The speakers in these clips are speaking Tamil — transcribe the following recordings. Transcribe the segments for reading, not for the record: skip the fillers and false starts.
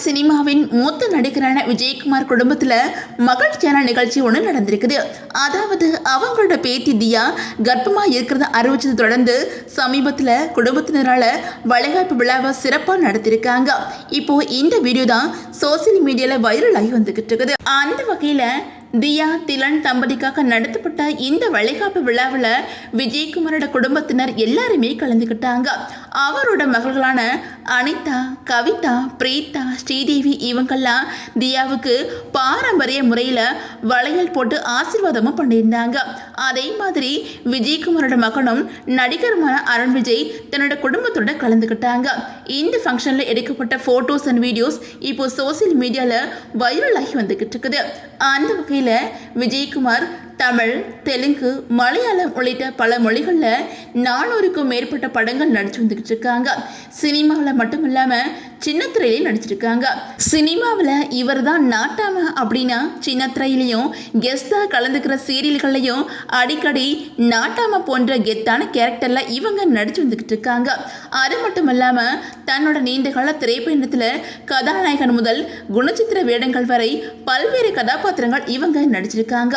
சினிமாவின் மூத்த நடிகரான விஜயகுமார் குடும்பத்தில் மகிழ்ச்சியான நிகழ்ச்சி ஒன்று நடந்திருக்குது. அதாவது அவங்களோட பேத்தி தியா கர்ப்பமாக இருக்கிறத அறிவிச்சதை தொடர்ந்து சமீபத்தில் குடும்பத்தினரால் வளைகாப்பு விழாவை சிறப்பாக நடத்திருக்காங்க. இப்போ இந்த வீடியோ தான் சோசியல் மீடியாவில் வைரல் ஆகி வந்துகிட்டு இருக்குது. அந்த வகையில் தியா திலன் தம்பதிக்காக நடத்தப்பட்ட இந்த வளைகாப்பு விழாவில் விஜயகுமாரோட குடும்பத்தினர் எல்லாருமே கலந்துக்கிட்டாங்க. அவரோட மகள்களான அனிதா, கவிதா, பிரீதா, ஸ்ரீதேவி இவங்கெல்லாம் தியாவுக்கு பாரம்பரிய முறையில் வளையல் போட்டு ஆசீர்வாதமும் பண்ணியிருந்தாங்க. அதே மாதிரி விஜயகுமாரோட மகனும் நடிகருமான அருண் விஜய் தன்னோட குடும்பத்தோட கலந்துக்கிட்டாங்க. இந்த ஃபங்க்ஷனில் எடுக்கப்பட்ட ஃபோட்டோஸ் அண்ட் வீடியோஸ் இப்போ சோசியல் மீடியாவில் வைரல் ஆகி வந்துக்கிட்டு இருக்குது. அந்த வகையில் விஜயகுமார் தமிழ், தெலுங்கு, மலையாளம் உள்ளிட்ட பல மொழிகளில் 400க்கும் மேற்பட்ட படங்கள் நடிச்சு வந்துக்கிட்டு இருக்காங்க. சினிமாவில் மட்டும் இல்லாமல் சின்னத்திரையிலையும் நடிச்சிருக்காங்க. சினிமாவில் இவர் தான் நாட்டாம அப்படின்னா சின்னத்திரையிலையும் கெஸ்டாக கலந்துக்கிற சீரியல்கள்லையும் அடிக்கடி நாட்டாம போன்ற கெத்தான கேரக்டரில் இவங்க நடிச்சு வந்துக்கிட்டு இருக்காங்க. அது மட்டும் இல்லாமல் தன்னோட நீண்டகால திரைப்பயணத்தில் கதாநாயகன் முதல் குணச்சித்திர வேடங்கள் வரை பல்வேறு கதாபாத்திரங்கள் இவங்க நடிச்சிருக்காங்க.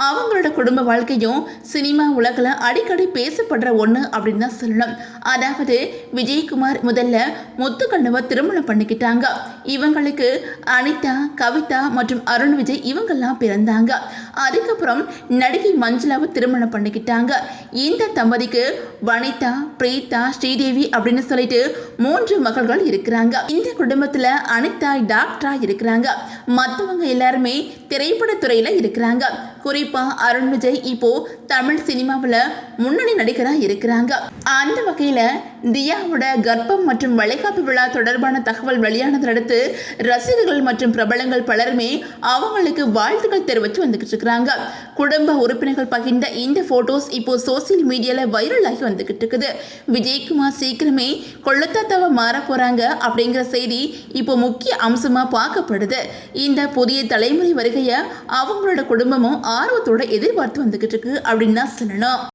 அவங்களோட குடும்ப வாழ்க்கையும் சினிமா உலகில் அடிக்கடி பேசப்படுற ஒன்று அப்படின்னு தான் சொல்லணும். அதாவது விஜயகுமார் முதல்ல முத்துக்கண்ணுவை திருமணம் பண்ணிக்கிட்டாங்க. இவங்களுக்கு அனிதா, கவிதா மற்றும் அருண் விஜய் இவங்கெல்லாம் பிறந்தாங்க. அதுக்கப்புறம் நடிகை மஞ்சுளாவை திருமணம் பண்ணிக்கிட்டாங்க. இந்த தம்பதிக்கு வனிதா, பிரீதா, ஸ்ரீதேவி அப்படின்னு சொல்லிட்டு 3 மகள்கள் இருக்கிறாங்க. இந்த குடும்பத்தில் அனிதா டாக்டராக இருக்கிறாங்க. மற்றவங்க எல்லாருமே திரைப்படத்துறையில் இருக்கிறாங்க. குறிப்பா அருண் விஜய் இப்போ தமிழ் சினிமாவில் முன்னணி நடிகராக இருக்கிறாங்க. அந்த வகையில் தியாவோட கர்ப்பம் மற்றும் வளைகாப்பு விழா தொடர்பான தகவல் வெளியானதை அடுத்து ரசிகர்கள் மற்றும் பிரபலங்கள் பலருமே அவங்களுக்கு வாழ்த்துக்கள் தெரிவித்து வந்துகிட்டு இருக்கிறாங்க. குடும்ப உறுப்பினர்கள் பகிர்ந்த இந்த போட்டோஸ் இப்போ சோசியல் மீடியாவில் வைரல் ஆகி வந்துகிட்டு இருக்குது. விஜயகுமார் சீக்கிரமே கொள்ளத்தாத்தாவை மாற போறாங்க அப்படிங்கிற செய்தி இப்போ முக்கிய அம்சமாக பார்க்கப்படுது. இந்த புதிய தலைமுறை வருகையை அவங்களோட குடும்பமும் ஆர்வத்தோட எதிர்பார்த்து வந்துகிட்டு இருக்கு அப்படின்னு தான் சொல்லணும்.